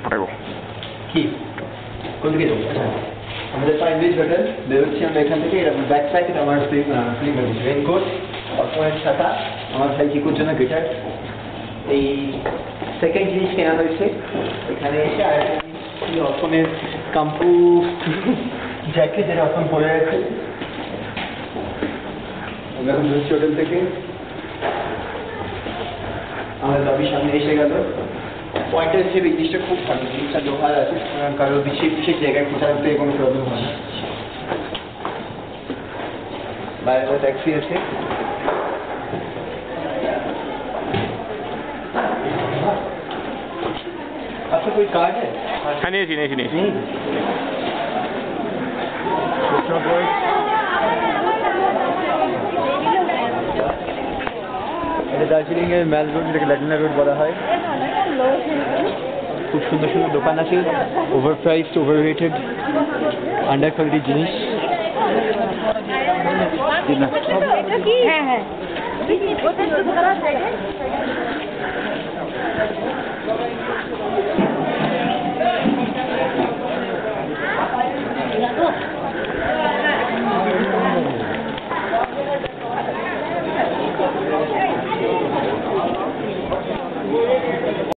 ফটাফটাইব কি কোন দিকে যাবো? আচ্ছা আমাদের ফাইভ ডেজ হোটেল বেরোচ্ছি আমরা এখান থেকে। এরকম ব্যাক প্যাকেট আমার ফিল্ম রেনকোট, অর্পণের ছাতা, আমার ভাই চিকুর জন্য গিটার। এই সেকেন্ড জিনিস কেনা হয়েছে এখানে এসে। আর একটা জিনিস ছিল অর্পণের কাম্পু জ্যাকেট, যেটা অর্পণ পরে আছে। আমরা এখন বেরোচ্ছি হোটেল থেকে। আমাদের লবির সামনে এসে গেল। পয়েন্টটা হচ্ছে এই জিনিসটা খুব ভালো, জিনিসটা লোহার আছে, কারো বিশেষ বিশেষ জায়গায় খোঁজাতে কোনো প্রবলেম হয় না। বাইরে ট্যাক্সি আছে। आपका कोई कार्ड है? হ্যাঁ নিয়েছি নিয়েছি নিয়েছি नहीं। এটা দার্জিলিং এর ম্যাল রোড, যেটাকে ল্যাটিনা রোড বলা হয়। খুব সুন্দর সুন্দর দোকান আছে, over priced, over rated, under quality জিনিস। হ্যাঁ হ্যাঁ ওটা